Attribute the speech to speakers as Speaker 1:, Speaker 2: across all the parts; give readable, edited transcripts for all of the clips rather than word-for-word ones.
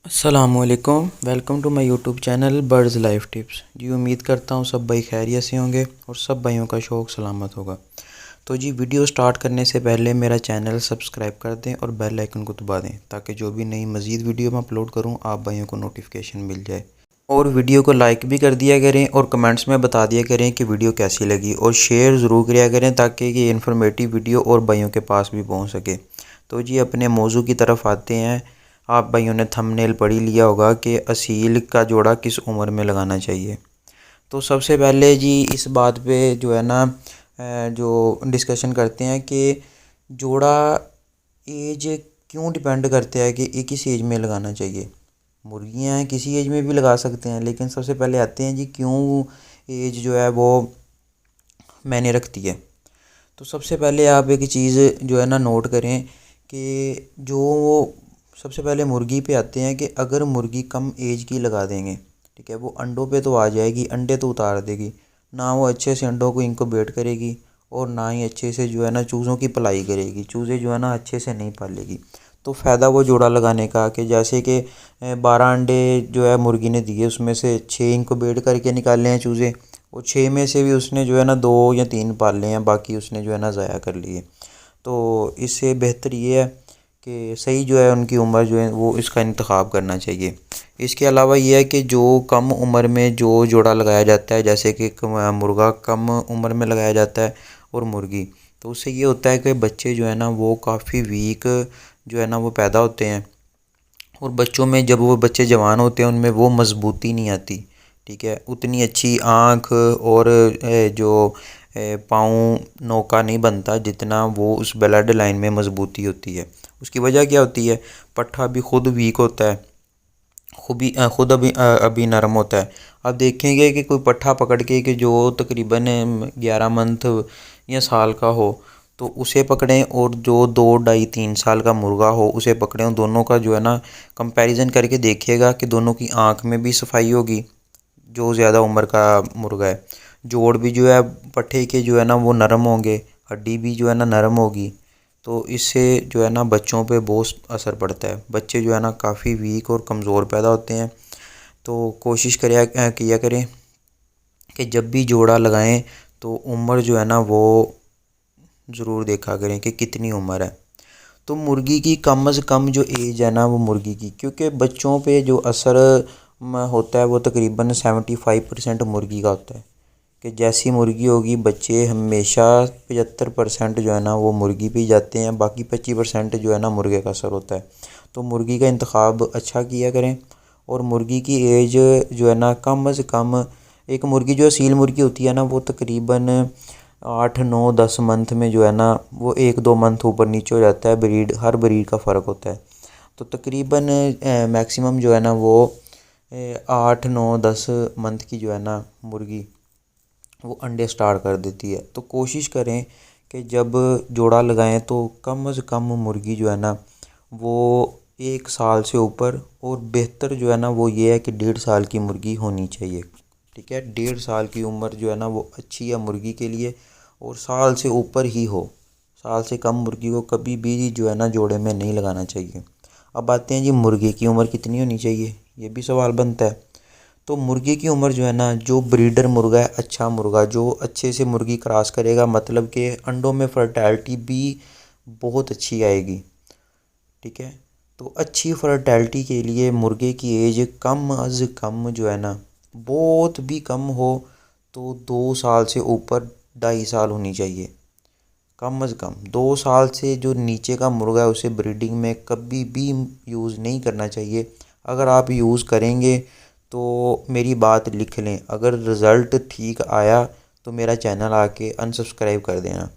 Speaker 1: अस्सलामुअलैकुम, welcome to my YouTube channel birds life tips. जी उम्मीद करता हूँ सब भाई खैरियत से होंगे और सब भाइयों का शौक़ सलामत होगा। तो जी वीडियो स्टार्ट करने से पहले मेरा चैनल सब्सक्राइब कर दें और बेल आइकन को दबा दें ताकि जो भी नई मज़ीद वीडियो मैं अपलोड करूँ आप भाइयों को नोटिफिकेशन मिल जाए। और वीडियो को लाइक भी कर दिया करें और कमेंट्स में बता दिया करें कि वीडियो कैसी लगी, और शेयर ज़रूर किया करें ताकि ये इन्फॉर्मेटिव वीडियो और भाइयों के पास भी पहुँच सके। तो जी अपने मौजू की तरफ आते हैं। आप भाइयों ने थंबनेल पढ़ ही लिया होगा कि असील का जोड़ा किस उम्र में लगाना चाहिए। तो सबसे पहले जी इस बात पे जो है ना जो डिस्कशन करते हैं कि जोड़ा एज क्यों डिपेंड करता है कि एक किस एज में लगाना चाहिए। मुर्गियां हैं किसी एज में भी लगा सकते हैं, लेकिन सबसे पहले आते हैं जी क्यों एज जो है वो मायने रखती है। तो सबसे पहले आप एक चीज़ जो है ना नोट करें कि जो सबसे पहले मुर्गी पे आते हैं कि अगर मुर्गी कम एज की लगा देंगे, ठीक है, वो अंडों पे तो आ जाएगी, अंडे तो उतार देगी, ना वो अच्छे से अंडों को इंक्यूबेट करेगी और ना ही अच्छे से जो है ना चूज़ों की पलाई करेगी, चूज़े जो है ना अच्छे से नहीं पालेगी। तो फ़ायदा वो जोड़ा लगाने का कि जैसे कि 12 अंडे जो है मुर्गी ने दिए, उसमें से 6 इंक्यूबेट करके निकाले हैं चूज़े, और 6 में से भी उसने जो है ना 2 या 3 पाले हैं, बाकी उसने जो है ना ज़ाया कर लिए। तो इससे बेहतर ये है कि सही जो है उनकी उम्र जो है वो इसका इंतखाब करना चाहिए। इसके अलावा ये है कि जो कम उम्र में जो जोड़ा लगाया जाता है, जैसे कि मुर्गा कम उम्र में लगाया जाता है और मुर्गी, तो उससे ये होता है कि बच्चे जो है ना वो काफ़ी वीक जो है ना वो पैदा होते हैं, और बच्चों में जब वो बच्चे जवान होते हैं उनमें वो मजबूती नहीं आती, ठीक है, उतनी अच्छी आँख और जो पाँव नौका नहीं बनता जितना वो उस ब्लड लाइन में मजबूती होती है। उसकी वजह क्या होती है? पट्ठा भी खुद वीक होता है, खुद अभी नरम होता है। आप देखेंगे कि कोई पट्ठा पकड़ के कि जो तकरीबन 11 मंथ या साल का हो तो उसे पकड़ें, और जो 2 ढाई 3 साल का मुर्गा हो उसे पकड़ें, दोनों का जो है ना कंपैरिजन करके देखिएगा कि दोनों की आँख में भी सफाई होगी। जो ज़्यादा उम्र का मुर्गा है, जोड़ भी जो है पट्ठे के जो है ना वो नरम होंगे, हड्डी भी जो है ना नरम होगी। तो इससे जो है ना बच्चों पे बहुत असर पड़ता है, बच्चे जो है ना काफ़ी वीक और कमज़ोर पैदा होते हैं। तो कोशिश किया करें कि जब भी जोड़ा लगाएं तो उम्र जो है ना वो ज़रूर देखा करें कि कितनी उम्र है। तो मुर्गी की कम से कम जो एज है ना वो मुर्गी की, क्योंकि बच्चों पे जो असर होता है वो तकरीबन 75% मुर्गी का होता है। कि जैसी मुर्गी होगी बच्चे हमेशा 75% जो है ना वो मुर्गी पे ही जाते हैं, बाकी 25% जो है ना मुर्गे का असर होता है। तो मुर्गी का इंतखाब अच्छा किया करें, और मुर्गी की एज जो है ना कम से कम, एक मुर्गी जो असील मुर्गी होती है ना वो तकरीबन 8 9 10 मंथ में जो है ना वो 1 2 मंथ ऊपर नीचे हो जाता है, हर ब्रीड का फ़र्क होता है। तो तकरीबन मैक्सिमम जो है ना वो 8 9 10 मंथ की जो है ना मुर्गी वो अंडे स्टार्ट कर देती है। तो कोशिश करें कि जब जोड़ा लगाएं तो कम से कम मुर्गी जो है ना वो 1 साल से ऊपर, और बेहतर जो है ना वो ये है कि 1.5 साल की मुर्गी होनी चाहिए, ठीक है। 1.5 साल की उम्र जो है ना वो अच्छी है मुर्गी के लिए, और साल से ऊपर ही हो। साल से कम मुर्गी को कभी भी जो है ना जोड़े में नहीं लगाना चाहिए। अब आते हैं जी मुर्गे की उम्र कितनी होनी चाहिए, ये भी सवाल बनता है। तो मुर्गी की उम्र जो है ना, जो ब्रीडर मुर्गा है, अच्छा मुर्गा जो अच्छे से मुर्गी क्रॉस करेगा, मतलब कि अंडों में फर्टैलिटी भी बहुत अच्छी आएगी, ठीक है। तो अच्छी फर्टैलिटी के लिए मुर्गे की एज कम अज़ कम जो है ना बहुत भी कम हो तो 2 साल से ऊपर 2.5 साल होनी चाहिए। कम अज़ कम 2 साल से जो नीचे का मुर्गा है उसे ब्रीडिंग में कभी भी यूज़ नहीं करना चाहिए। अगर आप यूज़ करेंगे तो मेरी बात लिख लें, अगर रिज़ल्ट ठीक आया तो मेरा चैनल आके अनसब्सक्राइब कर देना।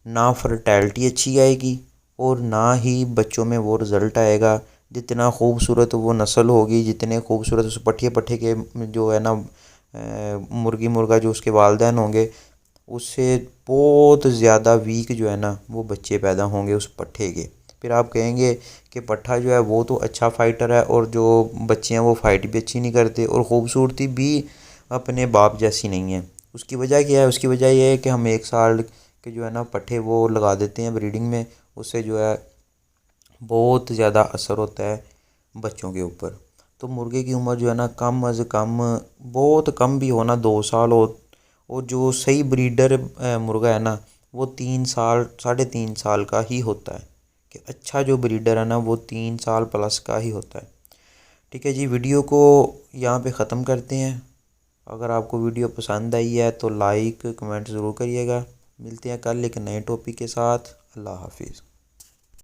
Speaker 1: ना फर्टैलिटी अच्छी आएगी और ना ही बच्चों में वो रिज़ल्ट आएगा। जितना खूबसूरत वो नस्ल होगी, जितने खूबसूरत उस पट्ठे पट्ठे के जो है ना मुर्गी मुर्गा जो उसके वालिदैन होंगे, उससे बहुत ज़्यादा वीक जो है ना वो बच्चे पैदा होंगे उस पट्ठे के। फिर आप कहेंगे कि पट्ठा जो है वो तो अच्छा फाइटर है और जो बच्चे हैं वो फाइट भी अच्छी नहीं करते और ख़ूबसूरती भी अपने बाप जैसी नहीं है। उसकी वजह क्या है? उसकी वजह यह है कि हम 1 साल के जो है ना पट्ठे वो लगा देते हैं ब्रीडिंग में, उससे जो है बहुत ज़्यादा असर होता है बच्चों के ऊपर। तो मुर्गे की उम्र जो है ना कम अज़ कम, बहुत कम भी होना 2 साल हो, और जो सही ब्रीडर मुर्गा है ना वो 3 साल 3.5 साल का ही होता है, कि अच्छा जो ब्रीडर है ना वो 3 साल प्लस का ही होता है। ठीक है जी, वीडियो को यहाँ पे ख़त्म करते हैं। अगर आपको वीडियो पसंद आई है तो लाइक कमेंट ज़रूर करिएगा। मिलते हैं कल एक नए टॉपिक के साथ। अल्लाह हाफिज़।